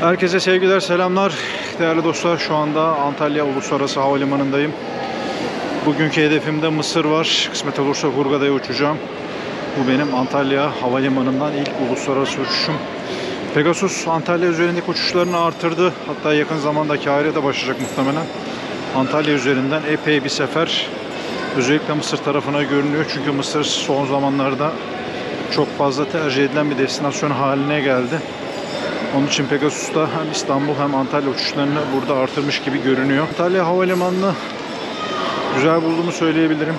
Herkese sevgiler, selamlar. Değerli dostlar, şu anda Antalya Uluslararası Havalimanı'ndayım. Bugünkü hedefimde Mısır var. Kısmet olursa Hurghada'ya uçacağım. Bu benim Antalya Havalimanı'ndan ilk uluslararası uçuşum. Pegasus Antalya üzerindeki uçuşlarını artırdı. Hatta yakın zamanda Kahire'de başlayacak muhtemelen. Antalya üzerinden epey bir sefer özellikle Mısır tarafına görünüyor. Çünkü Mısır son zamanlarda çok fazla tercih edilen bir destinasyon haline geldi. Onun için Pegasus'ta hem İstanbul hem Antalya uçuşlarını burada artırmış gibi görünüyor. Antalya Havalimanı'nı güzel bulduğumu söyleyebilirim.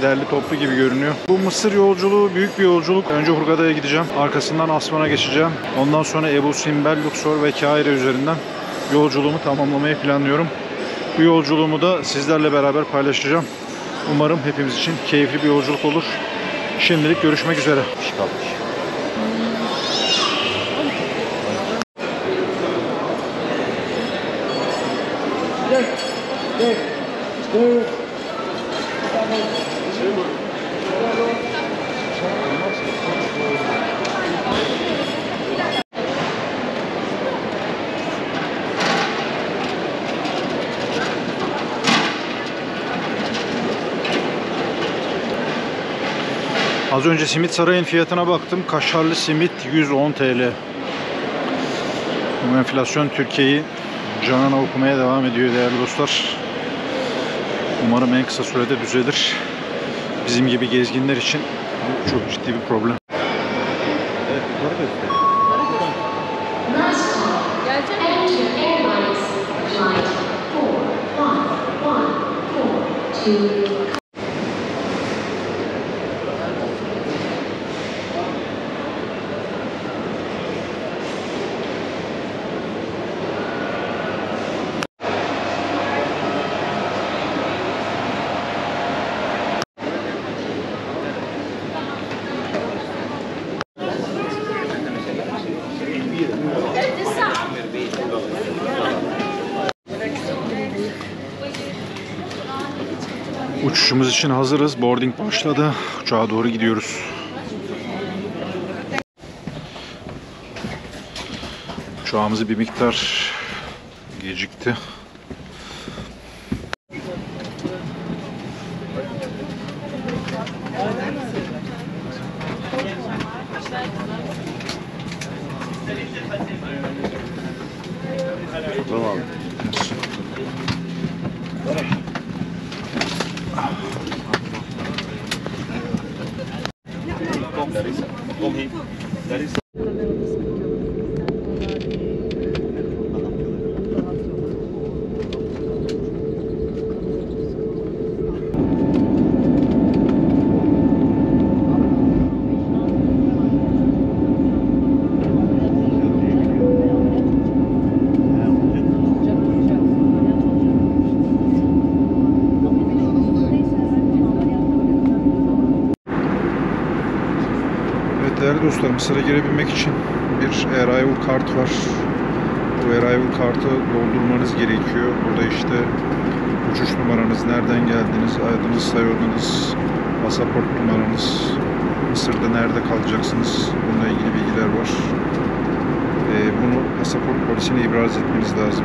Derli toplu gibi görünüyor. Bu Mısır yolculuğu büyük bir yolculuk. Önce Hurghada'ya gideceğim. Arkasından Asman'a geçeceğim. Ondan sonra Ebu Simbel, Luxor ve Kahire üzerinden yolculuğumu tamamlamayı planlıyorum. Bu yolculuğumu da sizlerle beraber paylaşacağım. Umarım hepimiz için keyifli bir yolculuk olur. Şimdilik görüşmek üzere. Az önce simit sarayın fiyatına baktım. Kaşarlı simit 110 TL. Bu enflasyon Türkiye'yi canına okumaya devam ediyor değerli dostlar. Umarım en kısa sürede düzelir. Bizim gibi gezginler için bu çok ciddi bir problem. Evet, uçuşumuz için hazırız. Boarding başladı. Uçağa doğru gidiyoruz. Uçağımız bir miktar gecikti. Tamam. Değerli dostlar, Mısır'a girebilmek için bir Arrival kart var. Bu Arrival kartı doldurmanız gerekiyor. Burada işte uçuş numaranız, nereden geldiniz, adınız, soyadınız, pasaport numaranız, Mısır'da nerede kalacaksınız, bununla ilgili bilgiler var. Bunu pasaport polisine ibraz etmeniz lazım.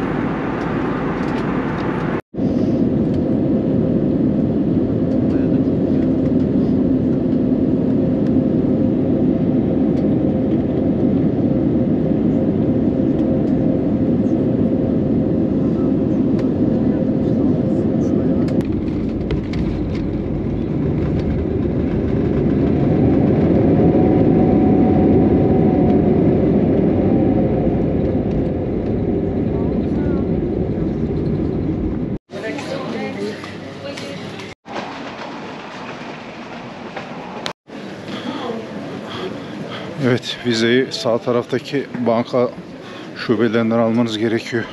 Evet, vizeyi sağ taraftaki banka şubelerinden almanız gerekiyor.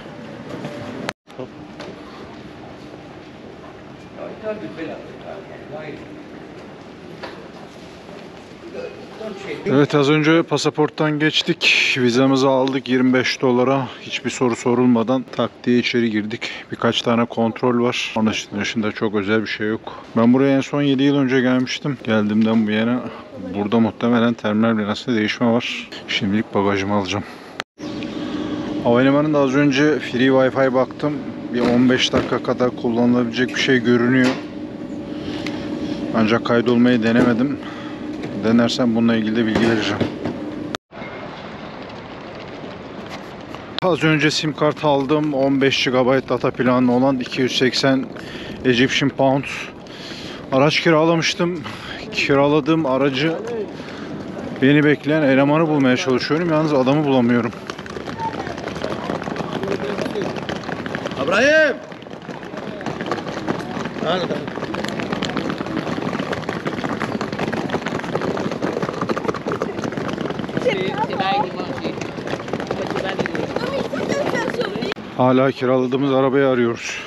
Evet, az önce pasaporttan geçtik. Vizemizi aldık 25 dolara. Hiçbir soru sorulmadan tak diye içeri girdik. Birkaç tane kontrol var. Onun dışında çok özel bir şey yok. Ben buraya en son 7 yıl önce gelmiştim. Geldiğimden bu yana burada muhtemelen terminal binasında değişme var. Şimdilik bagajımı alacağım. Havalimanında az önce free wifi baktım. Bir 15 dakika kadar kullanılabilecek bir şey görünüyor. Ancak kaydolmayı denemedim. Denersem bununla ilgili de bilgi vereceğim. Az önce sim kart aldım. 15 GB data planlı olan 280 Egyptian Pound. Araç kiralamıştım. Kiraladığım aracı beni bekleyen elemanı bulmaya çalışıyorum. Yalnız adamı bulamıyorum. İbrahim! Hala kiraladığımız arabayı arıyoruz.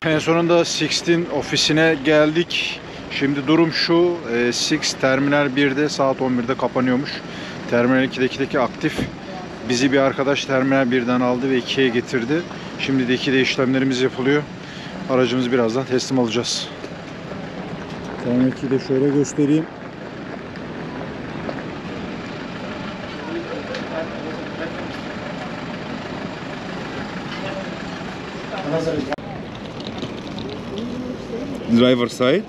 En sonunda Six'in ofisine geldik. Şimdi durum şu. Six Terminal 1'de saat 11'de kapanıyormuş. Terminal 2'deki aktif. Bizi bir arkadaş Terminal 1'den aldı ve 2'ye getirdi. Şimdi de 2'de işlemlerimiz yapılıyor. Aracımızı birazdan teslim alacağız. Terminal 2'yi de şöyle göstereyim. Driver side,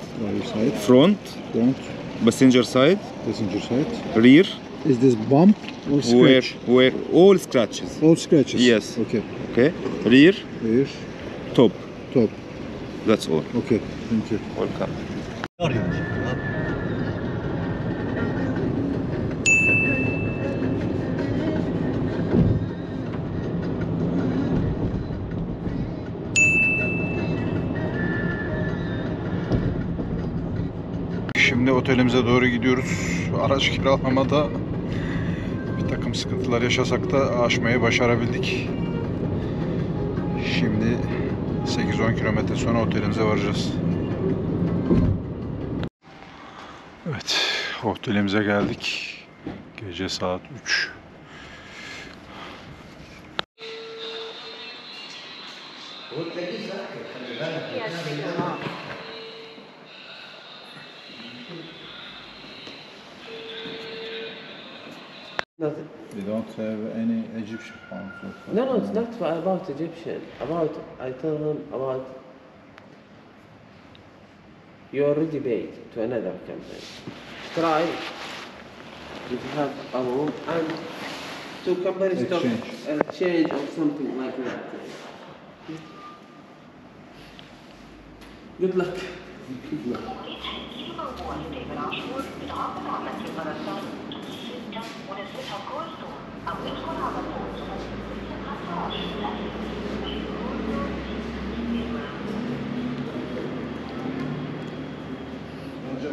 front, passenger side, rear, Is this bump or scratch? where all scratches. All scratches. Yes. Okay. Okay. Rear, Rear, top. top. That's all. Okay. Thank you. Welcome. Şimdi otelimize doğru gidiyoruz. Araç kiralamada bir takım sıkıntılar yaşasak da aşmayı başarabildik. Şimdi 8-10 kilometre sonra otelimize varacağız. Evet, otelimize geldik. Gece saat 3. Nothing. They don't have any Egyptian pounds. No, it's not about Egyptian. I tell him about you already paid to another company. Try if you have a room and two companies exchange or something like that. Good luck. Good luck. Önce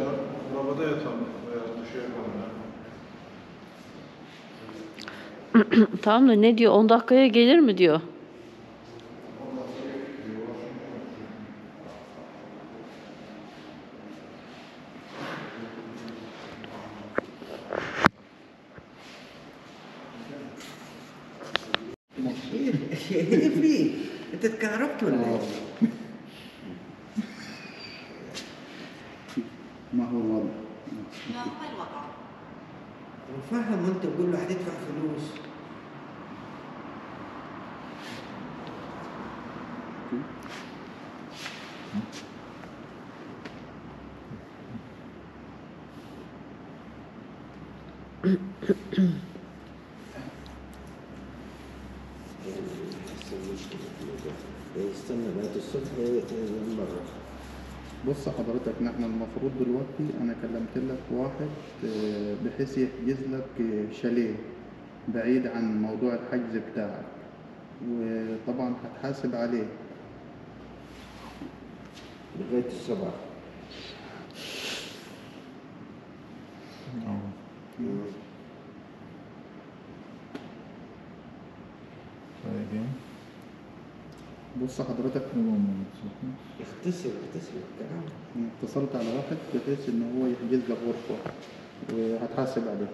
arabada yatalım veya dışarı yapalım ya. Tamam da ne diyor? 10 dakikaya gelir mi diyor? فيه انت تكهربت ولا ايه؟ ما هو الوضع؟ ما هو الوضع؟ فهم وانت تقول له هتدفع فلوس يستنى لغاية الصبح مرة. بص حضرتك، نحن المفروض دلوقتي انا كلمت لك واحد بحيث يحجز لك شاليه بعيد عن موضوع الحجز بتاعك، وطبعا هتحاسب عليه لغاية السبعة. بص حضرتك، اتصل الكلام. اتصلت على واحد بحيث ان هو يحجز لك غرفة وهتحاسب عليه.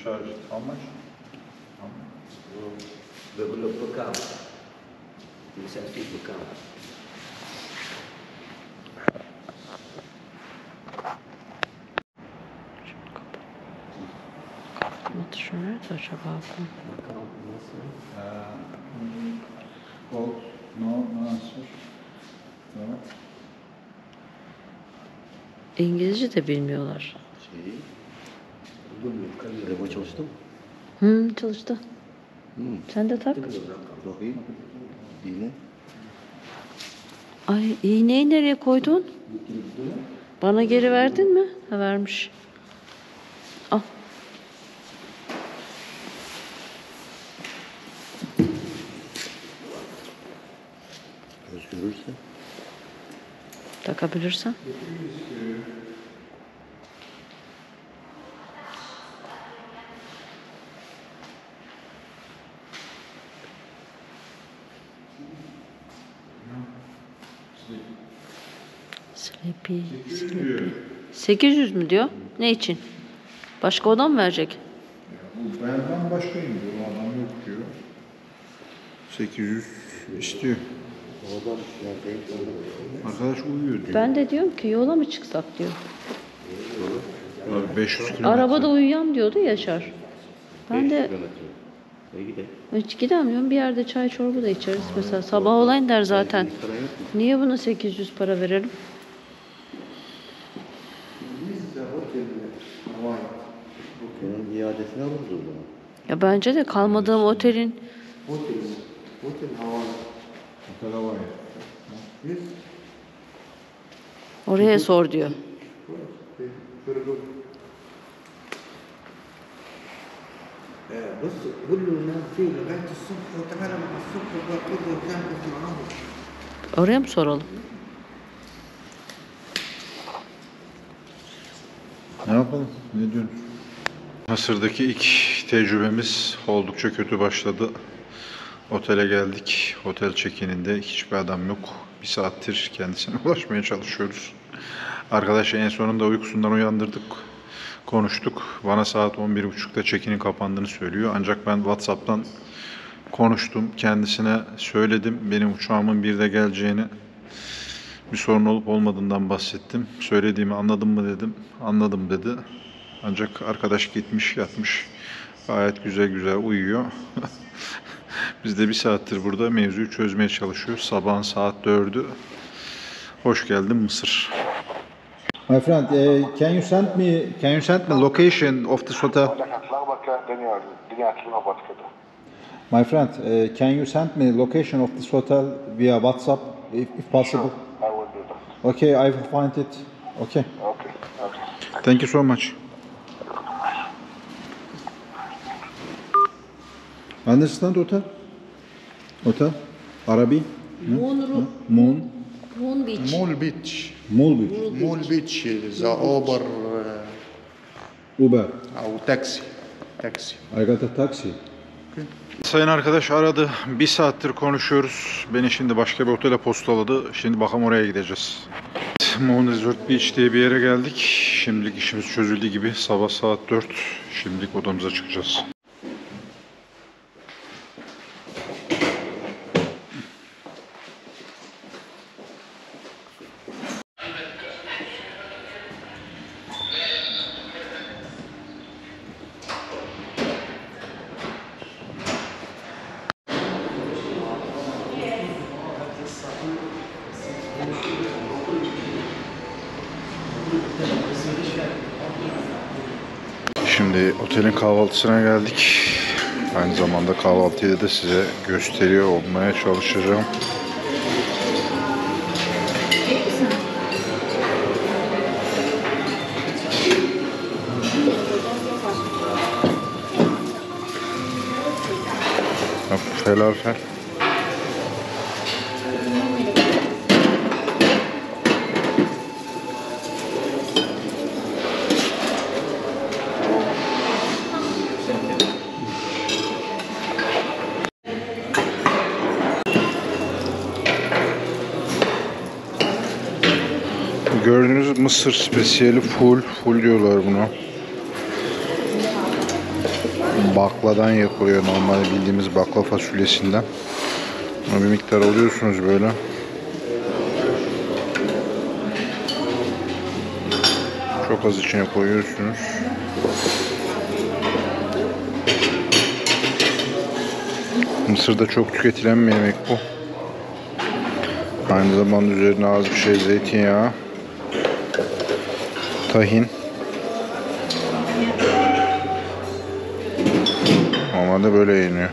Charged how much? بقول له بكام بيسأل فيك بكام Kapatmadı nerede acaba bu? بكام مصري Call, no answer. Tamam. İngilizce de bilmiyorlar. شيء قول له كم ريمو çalıştım Çalıştı. Sen de tak. bakayım yine Ay iğneyi nereye koydun? Bana geri verdin mi? Ha vermiş. Al. göz görürse Takabilirsen. Sleepy. 800 mü diyor? Ne için? Başka oda mı verecek? Bu benden başkayım diyor. O adam yok diyor. 800 istiyor. adam yani Arkadaş uyuyor diyor. Ben de diyorum ki yola mı çıksak diyor. Abi 500 kilometre. Arabada uyuyam diyordu Yaşar. Ben de gidelim. hiç gidemiyorum. Bir yerde çay çorba da içeriz. Mesela sabah olayın der zaten. Niye buna 800 para verelim? Bizde otel Hawaii. Bunun iadesini alırız o zaman. Ya bence de kalmadığım otelin Otel Hawaii. Otel var. Biz oraya sor diyor. في الرجل. بص قول له نام فيه لغايه الصبح وتعالى مع الصبح وبقول له تنام معاهم. Oraya mı soralım? Ne yapalım? Ne diyorsun? Mısır'daki ilk tecrübemiz oldukça kötü başladı. Otele geldik. Otel check-in'inde hiçbir adam yok. Bir saattir kendisine ulaşmaya çalışıyoruz. Arkadaşı en sonunda uykusundan uyandırdık. Konuştuk. Bana saat 11.30'da check-in'in kapandığını söylüyor. Ancak ben WhatsApp'tan konuştum. Kendisine söyledim. Benim uçağımın 1'de geleceğini, bir sorun olup olmadığından bahsettim. Söylediğimi anladın mı dedim. Anladım dedi. Ancak arkadaş gitmiş, yatmış. Gayet güzel uyuyor. Biz de bir saattir burada mevzuyu çözmeye çalışıyoruz. Sabahın saat 4'ü. Hoş geldin Mısır. My friend, can you send me location of this hotel? My friend, can you send me location of this hotel via WhatsApp if possible? I will do that. Okay, I will find it. Okay. Okay. Thank you so much. Understand hotel? Hotel? Arabi? Moon? Moon Beach. مول بيتش. Mool Beach. مول بيتش ذا اوبر Uber. او تاكسي. تاكسي. I got a taxi. Sayın arkadaş aradı. Bir saattir konuşuyoruz. Beni şimdi başka bir otele postaladı. Şimdi bakalım oraya gideceğiz. Moon Resort Beach diye bir yere geldik. Şimdilik işimiz çözüldü gibi. Sabah saat 4. Şimdilik odamıza çıkacağız. Şimdi otelin kahvaltısına geldik. Aynı zamanda kahvaltıyı da size gösteriyor olmaya çalışacağım. Falafel. Gördüğünüz Mısır spesiyeli full diyorlar buna. bakladan yapılıyor. Normal bildiğimiz bakla fasulyesinden. Bir miktar alıyorsunuz böyle. Çok az içine koyuyorsunuz. Mısır'da çok tüketilen bir yemek bu. Aynı zamanda üzerine az bir şey zeytinyağı, tahin. Normalde böyle yeniyor.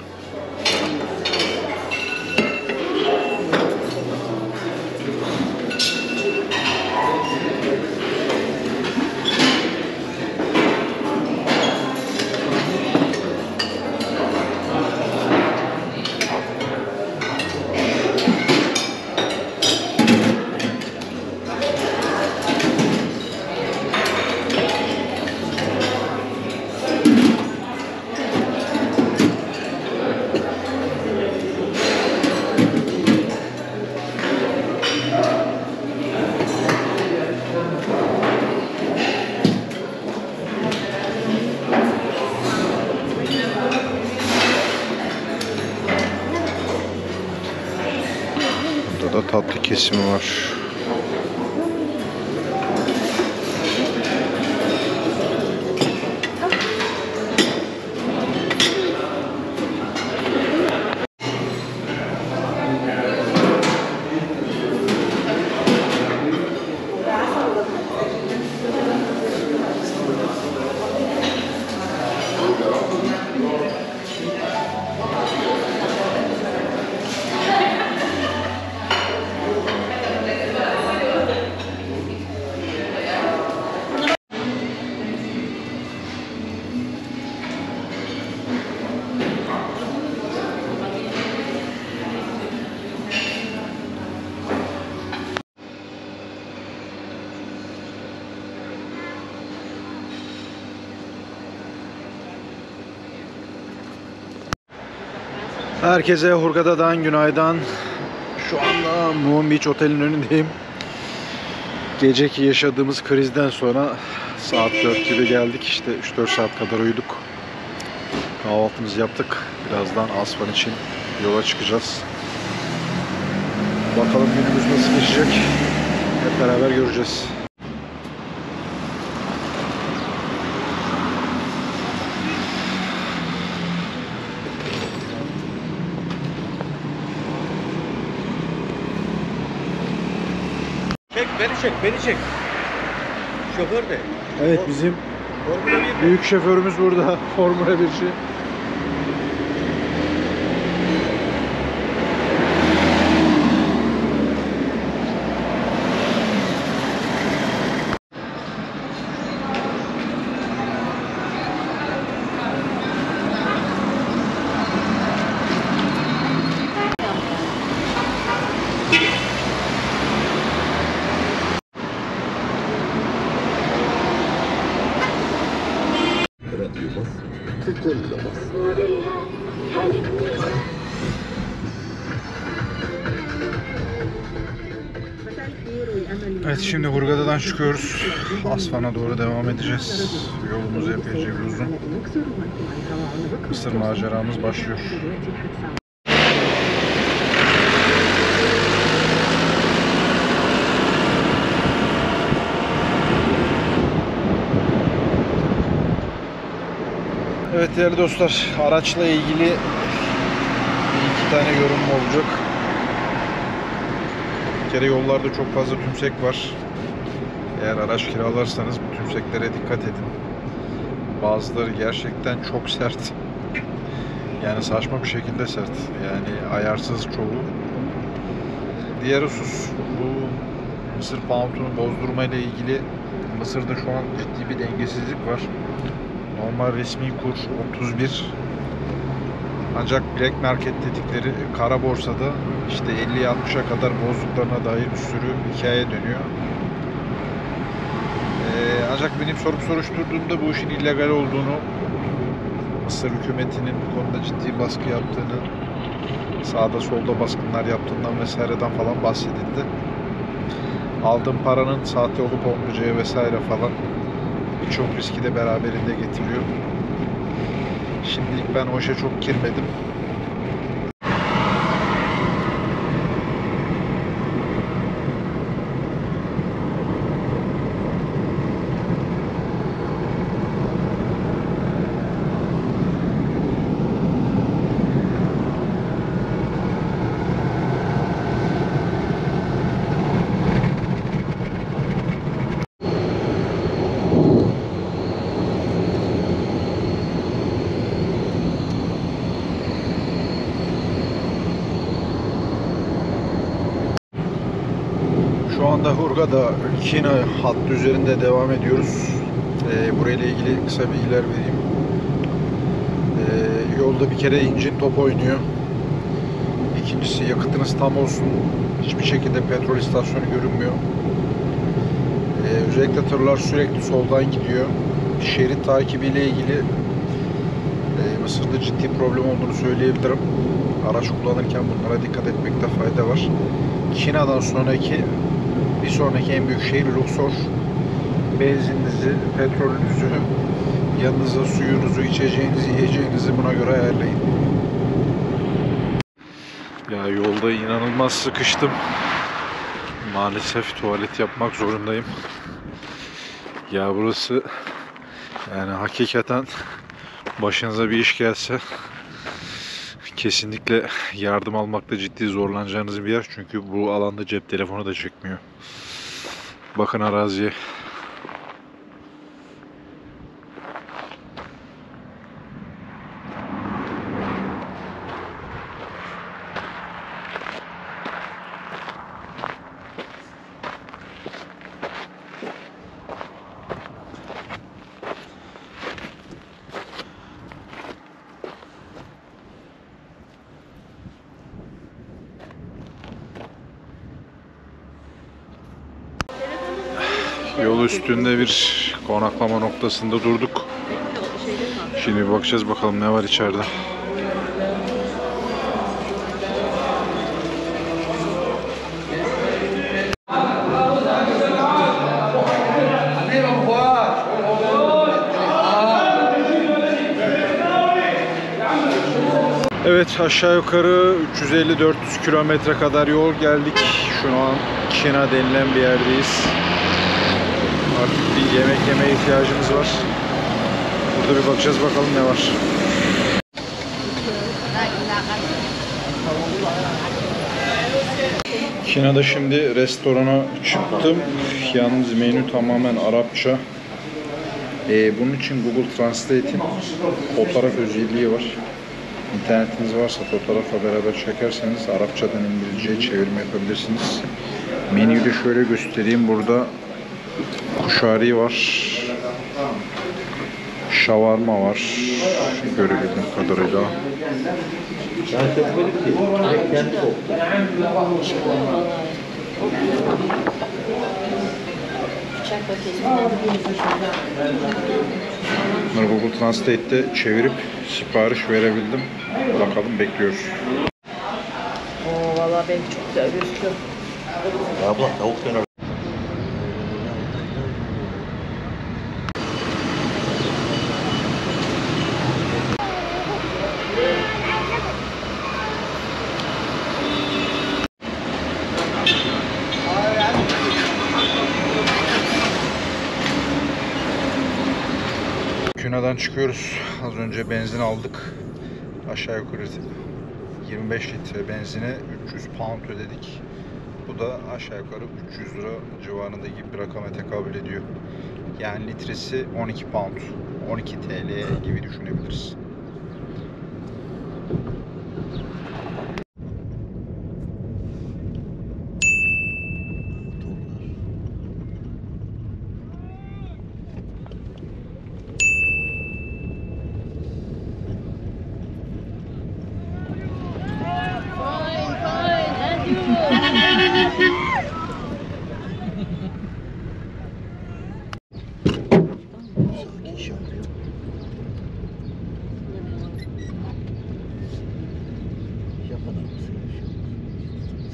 Burada da tatlı kesimi var. Herkese Hurghada'dan günaydın. Şu anda Moon Beach Otel'in önündeyim. Geceki yaşadığımız krizden sonra saat 4 gibi geldik. İşte 3-4 saat kadar uyuduk. Kahvaltımızı yaptık. Birazdan Aswan için yola çıkacağız. Bakalım günümüz nasıl geçecek. Hep beraber göreceğiz. Çek, beni çek, beni çek. Şoför de. Evet, bizim Formula 1'de. büyük şoförümüz burada. Formula 1'ci. Evet, şimdi Hurghada'dan çıkıyoruz. Aswan'a doğru devam edeceğiz. Yolumuz epeyce uzun. Mısır maceramız başlıyor. Evet değerli dostlar, araçla ilgili iki tane yorum olacak. Bir kere yollarda çok fazla tümsek var. Eğer araç kiralarsanız bu tümseklere dikkat edin. Bazıları gerçekten çok sert. Yani saçma bir şekilde sert. Yani ayarsız çoğu. Diğer husus, bu Mısır pound'unu bozdurma ile ilgili Mısır'da şu an ciddi bir dengesizlik var. Normal resmi kur 31. Ancak black market dedikleri kara borsada işte 50-60'a kadar bozduklarına dair bir sürü hikaye dönüyor. Ancak benim soruşturduğumda bu işin illegal olduğunu, Mısır hükümetinin bu konuda ciddi baskı yaptığını, sağda solda baskınlar yaptığından vesaireden falan bahsedildi. Aldığım paranın sahte olup olmayacağı vesaire falan birçok riski de beraberinde getiriyor. Şimdilik ben o işe çok girmedim. Şu anda Hurghada Kina hattı üzerinde devam ediyoruz. Burayla ilgili kısa bilgiler vereyim. Yolda bir kere incin top oynuyor. İkincisi yakıtınız tam olsun. Hiçbir şekilde petrol istasyonu görünmüyor. Özellikle tırlar sürekli soldan gidiyor. Şerit takibiyle ilgili Mısır'da ciddi problem olduğunu söyleyebilirim. Araç kullanırken bunlara dikkat etmekte fayda var. Kina'dan sonraki bir sonraki en büyük şehir Luxor. Benzininizi, petrolünüzü, yanınıza suyunuzu, içeceğinizi, yiyeceğinizi buna göre ayarlayın. Ya yolda inanılmaz sıkıştım. Maalesef tuvalet yapmak zorundayım. Ya burası yani hakikaten başınıza bir iş gelse kesinlikle yardım almakta ciddi zorlanacağınız bir yer. Çünkü bu alanda cep telefonu da çekmiyor. Bakın araziye. Yol üstünde bir konaklama noktasında durduk. Şimdi bir bakacağız bakalım ne var içeride. Evet, aşağı yukarı 350-400 kilometre kadar yol geldik. Şu an Kina denilen bir yerdeyiz. Artık bir yemek yemeye ihtiyacımız var. Burada bir bakacağız bakalım ne var. Kina'da şimdi restorana çıktım. Yalnız menü tamamen Arapça. Bunun için Google Translate'in fotoğraf özelliği var. İnternetiniz varsa fotoğrafla beraber çekerseniz Arapçadan İngilizceye çevirme yapabilirsiniz. Menüyü de şöyle göstereyim. Burada kuşari var. Şavarma var. Görebildiğim kadarıyla. Bunları Google Translate'te çevirip sipariş verebildim. Bakalım, bekliyoruz. Oo, vallahi benim çok güzel gözüküyor. Abla tavuk döner. Kina'dan çıkıyoruz. Az önce benzin aldık. Aşağı yukarı 25 litre benzine 300 pound ödedik. Bu da aşağı yukarı 300 lira civarındaki bir rakama tekabül ediyor. Yani litresi 12 pound, 12 TL gibi düşünebiliriz.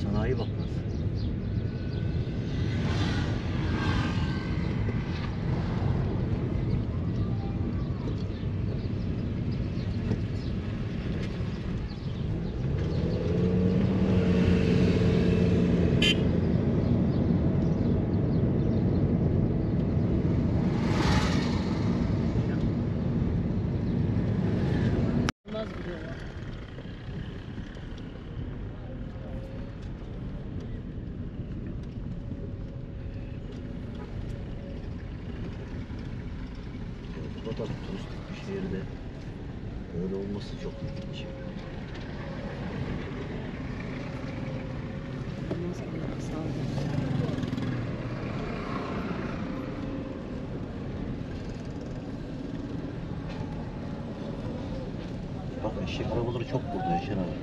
Sanayi bakmaz. kadar turistik bir şehirde öyle olması çok ilginç. Bak eşek arabaları çok burada Yaşar abi.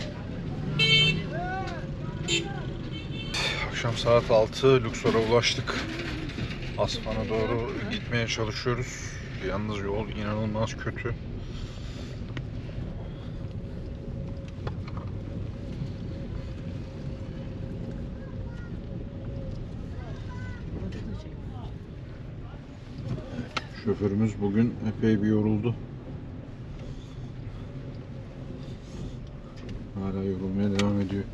Akşam saat 6 Luxor'a ulaştık. Asfan'a doğru gitmeye çalışıyoruz. Yalnız yol inanılmaz kötü. Şoförümüz bugün epey bir yoruldu. Hala yorulmaya devam ediyor.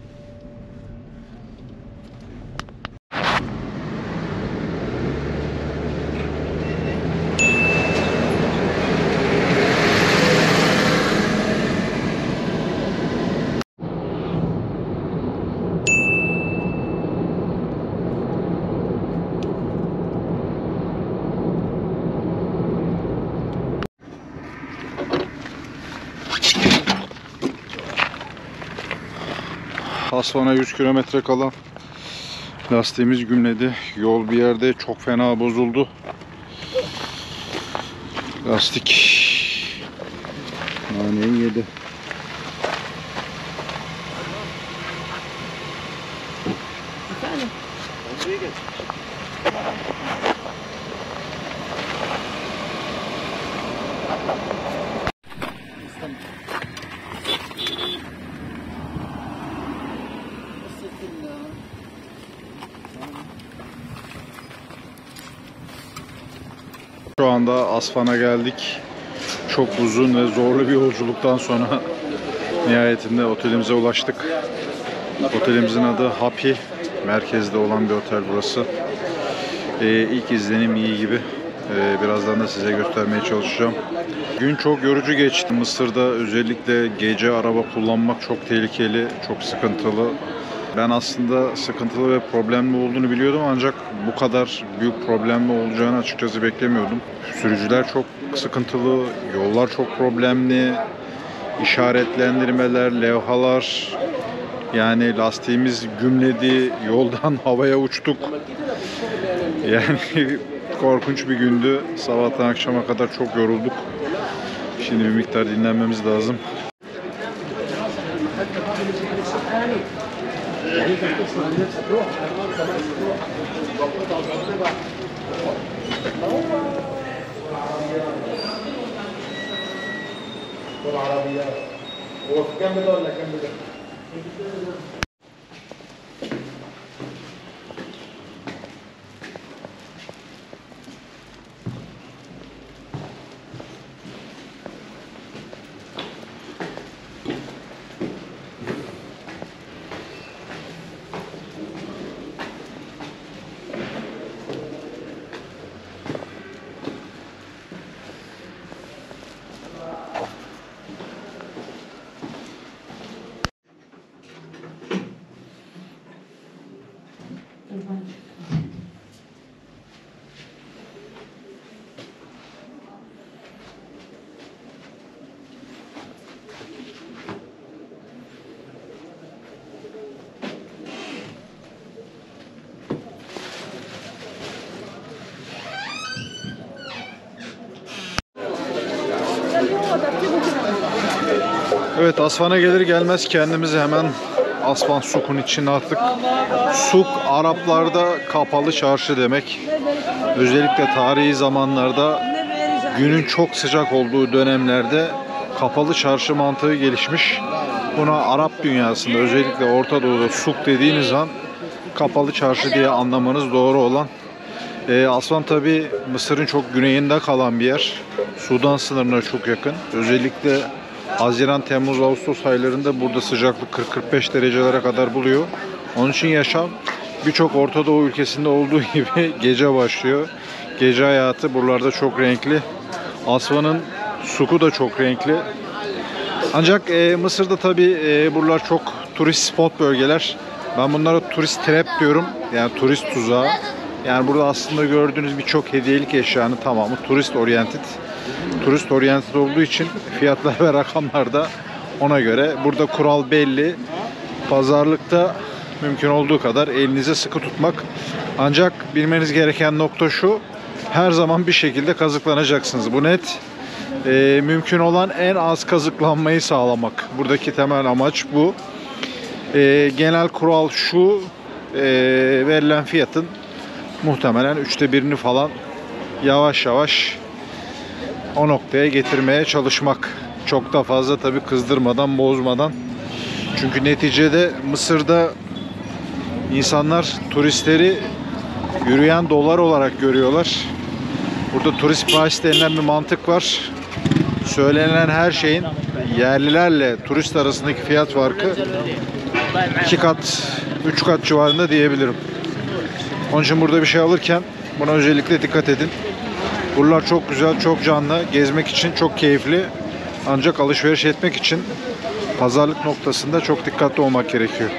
Asfan'a 100 kilometre kala lastiğimiz gümledi. Yol bir yerde çok fena bozuldu. Lastik naneyi yedi. Efendim? Şu anda Asfan'a geldik. Çok uzun ve zorlu bir yolculuktan sonra nihayetinde otelimize ulaştık. Otelimizin adı Happy. Merkezde olan bir otel burası. İlk izlenim iyi gibi. Birazdan da size göstermeye çalışacağım. Gün çok yorucu geçti. Mısır'da özellikle gece araba kullanmak çok tehlikeli, çok sıkıntılı. Ben aslında sıkıntılı ve problemli olduğunu biliyordum ancak bu kadar büyük problemli olacağını açıkçası beklemiyordum. Sürücüler çok sıkıntılı, yollar çok problemli, işaretlendirmeler, levhalar, yani lastiğimiz gümledi, yoldan havaya uçtuk. Yani korkunç bir gündü. Sabahtan akşama kadar çok yorulduk. Şimdi bir miktar dinlenmemiz lazım. Evet, Asfan'a gelir gelmez kendimizi hemen Asvan Suk'un içine attık. Suk Araplarda kapalı çarşı demek. Özellikle tarihi zamanlarda günün çok sıcak olduğu dönemlerde kapalı çarşı mantığı gelişmiş. Buna Arap dünyasında özellikle Orta Doğu'da suk dediğiniz an kapalı çarşı diye anlamanız doğru olan. Asvan tabi Mısır'ın çok güneyinde kalan bir yer. Sudan sınırına çok yakın. Özellikle Haziran, Temmuz, Ağustos aylarında burada sıcaklık 40-45 derecelere kadar buluyor. Onun için yaşam birçok Orta Doğu ülkesinde olduğu gibi gece başlıyor. Gece hayatı buralarda çok renkli. Asvan'ın suku da çok renkli. Ancak Mısır'da tabi buralar çok turist spot bölgeler. Ben bunlara turist trap diyorum. Yani turist tuzağı. Yani burada aslında gördüğünüz birçok hediyelik eşyanın tamamı turist oriented. turist oriented olduğu için fiyatlar ve rakamlar da ona göre. Burada kural belli. Pazarlıkta mümkün olduğu kadar elinize sıkı tutmak. Ancak bilmeniz gereken nokta şu: her zaman bir şekilde kazıklanacaksınız. Bu net. Mümkün olan en az kazıklanmayı sağlamak. Buradaki temel amaç bu. Genel kural şu: verilen fiyatın muhtemelen 1/3'ünü falan yavaş yavaş o noktaya getirmeye çalışmak. Çok da fazla tabii kızdırmadan, bozmadan. Çünkü neticede Mısır'da insanlar turistleri yürüyen dolar olarak görüyorlar. Burada turist price denilen bir mantık var. Söylenen her şeyin yerlilerle turist arasındaki fiyat farkı 2 kat, 3 kat civarında diyebilirim. Onun için burada bir şey alırken buna özellikle dikkat edin. Buralar çok güzel, çok canlı. Gezmek için çok keyifli. Ancak alışveriş etmek için pazarlık noktasında çok dikkatli olmak gerekiyor.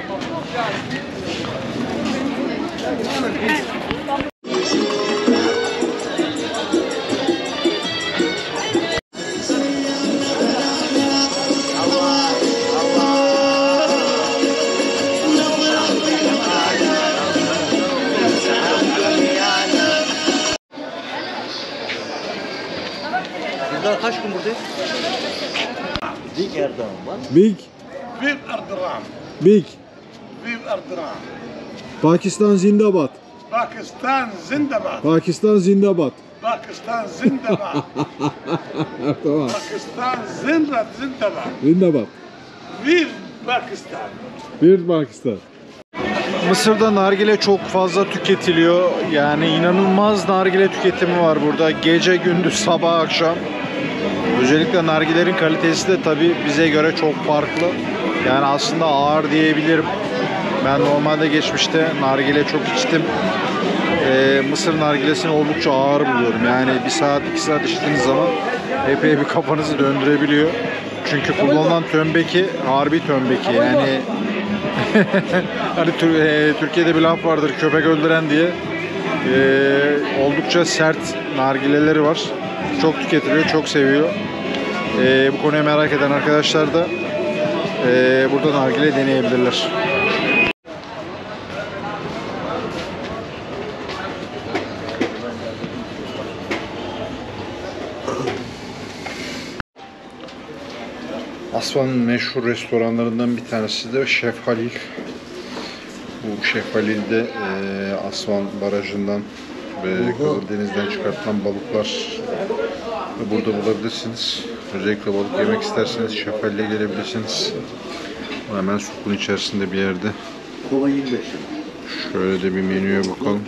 Bunlar kaç gün buradayız? Big Erdoğan var. Big, Viv Erdoğan. big. Viv Erdoğan. Pakistan zindabad. Pakistan zindabad. Pakistan zindabad. Pakistan zindabad. Tamam. Pakistan zindabad. Zindabad. Viv Pakistan. Bir Pakistan. Mısır'da nargile çok fazla tüketiliyor. Yani inanılmaz nargile tüketimi var burada. Gece, gündüz, sabah, akşam. Özellikle nargilerin kalitesi de tabii bize göre çok farklı. Yani aslında ağır diyebilirim. Ben normalde geçmişte nargile çok içtim. Mısır nargilesini oldukça ağır buluyorum. Yani 1 saat, 2 saat içtiğiniz zaman epey bir kafanızı döndürebiliyor. Çünkü kullanılan tömbeki harbi tömbeki. Yani hani Türkiye'de bir laf vardır, köpek öldüren diye. Oldukça sert nargileleri var. Çok tüketiliyor, çok seviyor. Bu konuyu merak eden arkadaşlar da burada nargile deneyebilirler. Asvan'ın meşhur restoranlarından bir tanesi de Şef Halil. Bu Şef Halil'de Asvan Barajı'ndan ve Kızıldeniz'den çıkartılan balıklar burada bulabilirsiniz. Özellikle balık yemek isterseniz Şef Halil'e gelebilirsiniz. Hemen sokun içerisinde bir yerde. Kova 25 lira. Şöyle de bir menüye bakalım.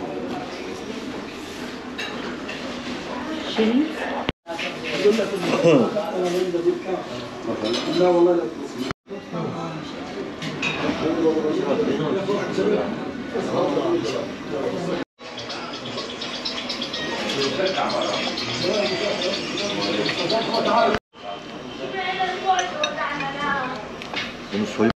Bunu soyup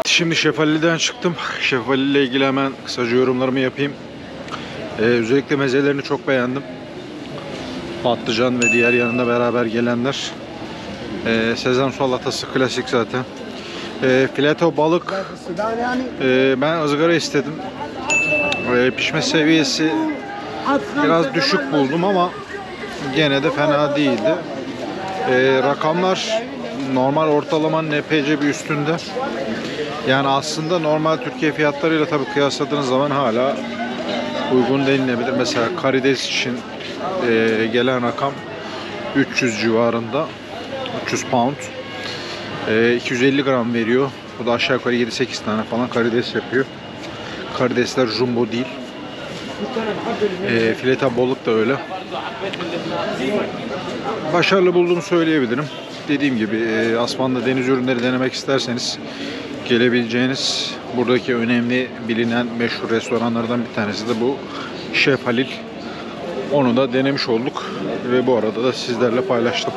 şimdi Şef Halil'den çıktım. Şef Halil ile ilgili hemen kısaca yorumlarımı yapayım. Özellikle mezelerini çok beğendim. Patlıcan ve diğer yanında beraber gelenler. Sezam salatası klasik zaten. Fileto balık ben ızgara istedim. Pişme seviyesi biraz düşük buldum ama gene de fena değildi. Rakamlar normal ortalamanın epeyce bir üstünde. Yani aslında normal Türkiye fiyatlarıyla tabii kıyasladığınız zaman hala uygun denilebilir. Mesela karides için gelen rakam 300 civarında, 300 pound, 250 gram veriyor. Bu da aşağı yukarı 7-8 tane falan karides yapıyor. Karidesler jumbo değil. Fileta balık da öyle. Başarılı bulduğumu söyleyebilirim. Dediğim gibi Asman'da deniz ürünleri denemek isterseniz gelebileceğiniz buradaki önemli bilinen meşhur restoranlardan bir tanesi de bu Şef Halil. Onu da denemiş olduk ve bu arada da sizlerle paylaştım.